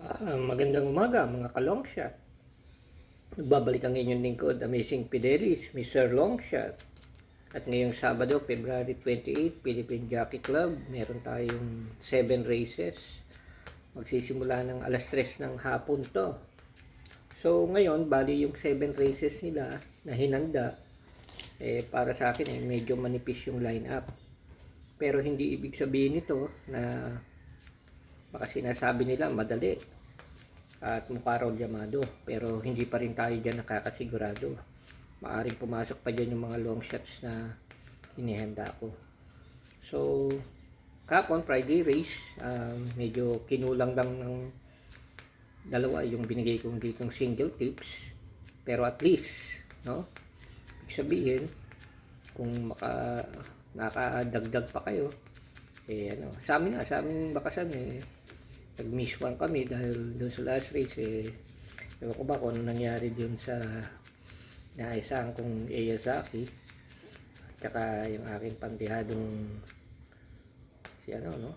Magandang umaga mga ka-longshot. Nagbabalik ang inyong lingkod, Amazing Fidelis, Mr. Longshot. At ngayong Sabado, February 28, Philippine Jockey Club, meron tayong 7 races. Magsisimula ng alas 3 ng hapon to. So ngayon, bali yung 7 races nila na hinanda, para sa akin medyo manipis yung lineup. Pero hindi ibig sabihin nito na baka sinasabi nila madali at mukha raw Yamado, pero hindi pa rin tayo dyan nakakasigurado. Maaring pumasok pa dyan yung mga long shots na inihanda ko. So kapon Friday race, medyo kinulang lang ng dalawa yung binigay kong ditong single tips, pero at least no, ibig sabihin kung nakadagdag pa kayo, sa amin na, sa aming bakasan nag-miss one kami dahil doon sa last race. Ewan ko ba kung ano nangyari dun sa naisang kong Eyazaki at saka yung aking pantihadong si no,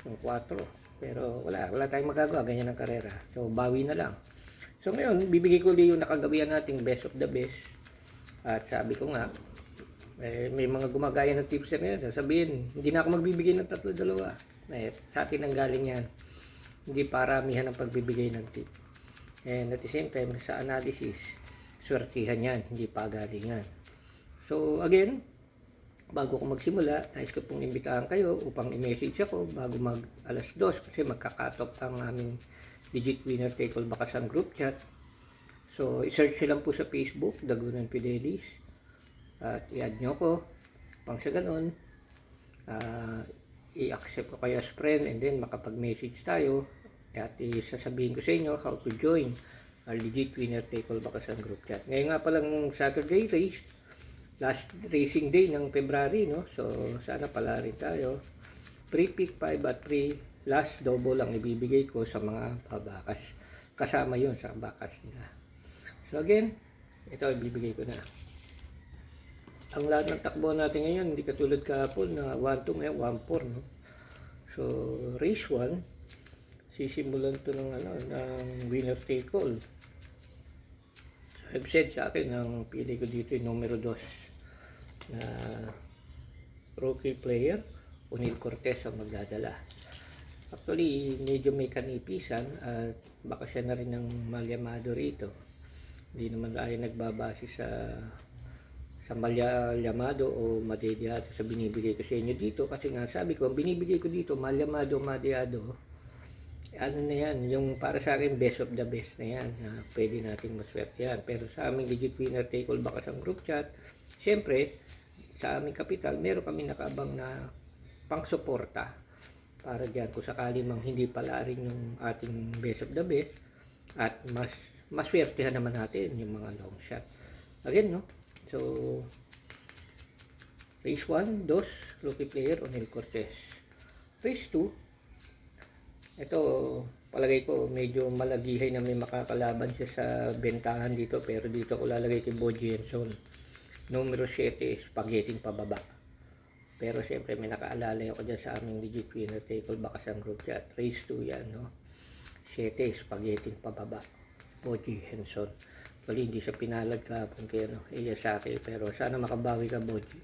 yung 4, pero wala tayong magagawa, ganyan ang karera, so bawi na lang. So ngayon bibigay ko ulit yung nakagawian nating best of the best. At sabi ko nga, may mga gumagaya ng tips na yun, sasabihin hindi na ako magbibigay ng 3-2. Sa atin ang galing yan, hindi paramihan ang pagbibigay ng tip. And at the same time, sa analysis, swertihan yan, hindi pagalingan. So again, bago ko magsimula, nais ko pong imbitahan kayo upang i-message ako bago mag alas 2, kasi magka-cut-off ang aming Digit Winner Take All Bakasan group chat. So i-search nyo lang po sa Facebook, Dagunan Fidelis, at i-add nyo ko pang sa ganon, i-accept ko kayo as friend, and then makapag-message tayo at isasabihin ko sa inyo how to join our Legit Winner Take All Bakasan group chat. Ngayon nga palang Saturday race, last racing day ng February, no? So sana pala rin tayo. Pre-pick 5 at last double lang ibibigay ko sa mga babakas, kasama yon sa bakas nila. So again, ito ibibigay ko na. Ang lahat ng takbo natin ngayon, hindi katulad kahapon na 1-2, ngayon 1-4, no? So, race 1, sisimulan to ng winner take all. So, I've said sa akin, ang pili ko dito yung numero 2 na rookie player, Unil Cortez ang magdadala. Actually, medyo may kanipisan at baka siya na rin ng malyamado rito. Hindi naman tayo nagbabase sa malyamado o madedeado sa binibigay ko sa inyo dito, kasi nga sabi ko, binibigay ko dito malyamado, madedeado, ano na yan, yung para sa akin best of the best na yan, na pwede natin maswerte yan. Pero sa aming Legit Winner Take All Bakasan group chat, syempre sa aming kapital meron kami nakaabang na pang-suporta para dyan kung sakali mang hindi pala rin yung ating best of the best, at maswertehan naman natin yung mga long shot again, no? So, race 1, 2, rookie player, Onel Cortez. Race 2, ito, palagay ko, medyo malagihay na may makakalaban siya sa bentahan dito, pero dito ko lalagay kay Boji Henson. Numero 7, spaghetti pababa. Pero siyempre, may nakaalala ako dyan sa aming Legit Winner Take All Bakasan group chat. Race 2 yan, no? 7, spaghetti pababa. Boji Henson. Actually, hindi siya pinalad kahapon kaya Eyazaki, pero sana makabawi ka, Boji.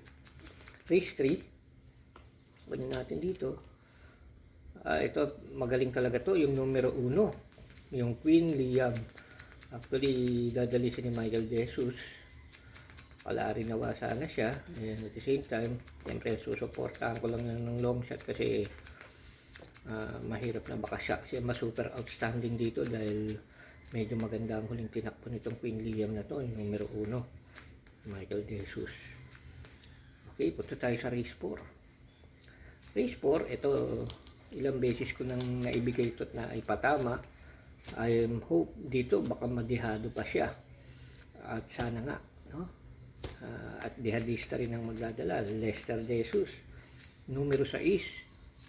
Race 3, kunin natin dito. Ito, magaling talaga to, yung numero 1, yung Queen Liam. Actually, dadali siya ni Michael Jesus. Wala rin nawa sana siya. And at the same time, siyempre susuportahan ko lang ng long shot kasi mahirap na baka siya mas super outstanding dito dahil medyo maganda ang huling tinakbo nitong Queen Liam na to, yung numero 1, Michael Jesus. Okay, punta tayo sa race 4. Race 4, ito, ilang beses ko nang naibigay ito na ipatama. I hope dito baka madihado pa siya. At sana nga, no? At dihadista rin ang magdadala, Lester Jesus. Numero 6,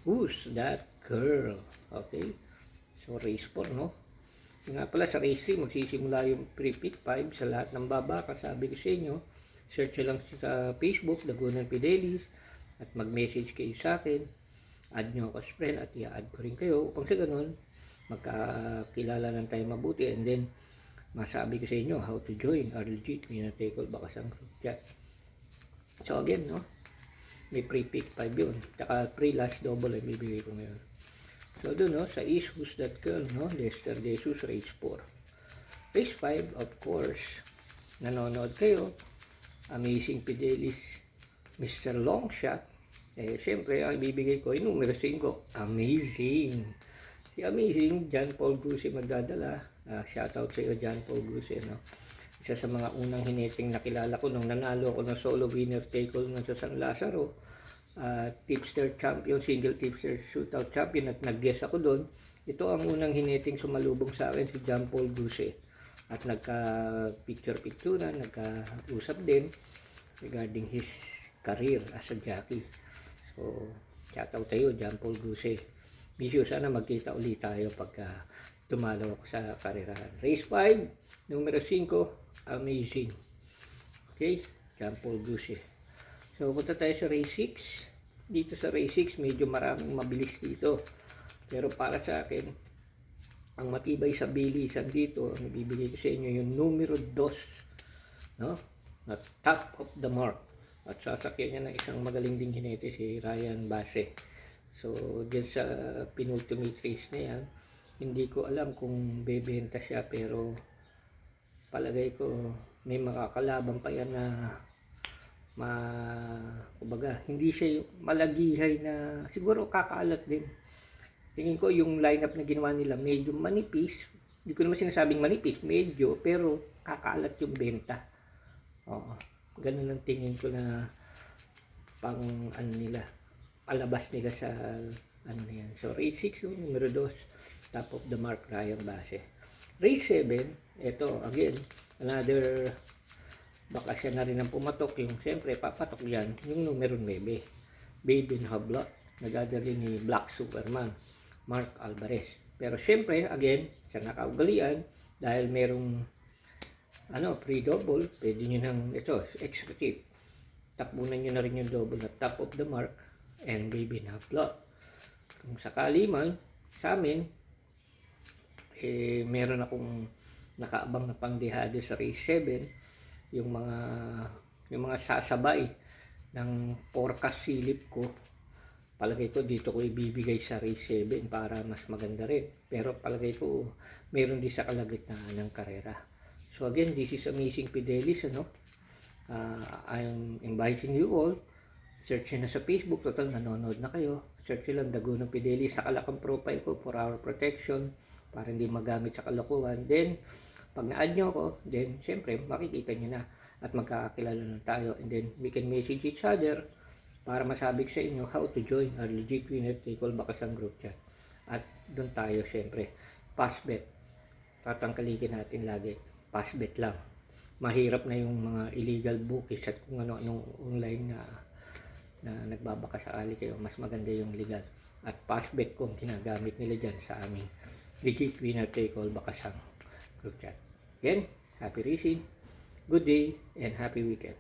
who's that girl? Okay, so race 4, no? Nga pala sa race 3, magsisimula yung pre-pick 5 sa lahat ng babaka. Sabi ko sa inyo, search lang sa Facebook, Dagunan Fidelis, at mag-message kayo sa akin, add nyo ako as friend at i-add ko rin kayo upang sa ganun magkakilala lang tayo mabuti, and then masabi ko sa inyo how to join our legit winner take all Bakasang group chat. So again, no, may free pick 5 yun, tsaka free last double ay bibigay ko ngayon. So doon, no, sa iswho's.com, no, Lester Jesus race 4, race 5, of course, nanonood kayo, Amazing Fidelis, Mr. Longshot, syempre ang ibibigay ko ay numero 5, Amazing. Si Amazing, John Paul Guse magdadala. Shoutout sa iyo, John Paul Guse, no? Isa sa mga unang hineting nakilala ko nung nanalo ako ng solo winner take all ng sa San Lazaro. Tipster champion, single tipster shootout champion, at nag-guest ako doon. Ito ang unang hineting sumalubong sa akin, si John Paul Guse. At nagka-picture-picturean, nagka-usap din regarding his career as a jockey. So, shoutout tayo, John Paul Guse. Misyo, sana magkita ulit tayo pagka dumalaw ako sa karerahan. Race 5, numero 5, Amazing. Okay, John Paul Guse. So, punta tayo sa race 6. Dito sa race 6, medyo maraming mabilis dito. Pero para sa akin, ang matibay sa bilisan dito, ang ibibigay ko sa inyo yung numero 2, no? Na top of the mark. At sasakyan niya ng isang magaling ding jinete, si Ryan Base. So, dyan sa penultimate race na yan, hindi ko alam kung bebenta siya, pero palagay ko may makakalaban pa yan na kumbaga, hindi siya yung malagihay na, siguro kakaalat din. Tingin ko yung lineup na ginawa nila medyo manipis. Hindi ko naman sinasabing manipis, medyo, pero kakaalat yung benta. Oo, ganun ang tingin ko na pang ano nila, palabas nila sa ano na yan. So race 6, numero 2, top of the mark, Ryan Base. Race 7, ito again, another, baka siya na rin ang pumatok, yung siyempre papatok yan, yung numero 9, Baby Hablot, nagadali ni Black Superman, Mark Alvarez. Pero siyempre, again, sa nakaugalian, dahil merong free double, pwede nyo nang, ito, extra tip, tapunan nyo na rin yung double na top of the mark and Baby Hablot. Kung sakali man, sa amin, meron akong nakaabang na pangdehado sa race 7, yung mga sasabay ng forecast silip ko. Palagay ko dito ko ibibigay sa race 7 para mas maganda rin. Pero palagay ko meron din sa kalagitnaan ng karera. So again, this is Amazing Fidelis, I'm inviting you all. Search na sa Facebook, total nanonood na kayo. Search lang Dagunong Fidelis sa kalakang profile ko for our protection, para hindi magamit sa kalokohan. Then pag na-add nyo ako, then syempre makikita nyo na at magkakakilala na tayo, and then we can message each other para masabi sa inyo how to join our legit winner take all Bakasang group chat. At doon tayo syempre pass bet, tatangkalikin natin lagi, pass bet lang. Mahirap na yung mga illegal bookies at kung ano-anong online na nagbabaka sakali kayo. Mas maganda yung legal at pass bet kung ginagamit nila dyan sa aming legit winner take all Bakasang group chat. Again, happy racing, good day, and happy weekend.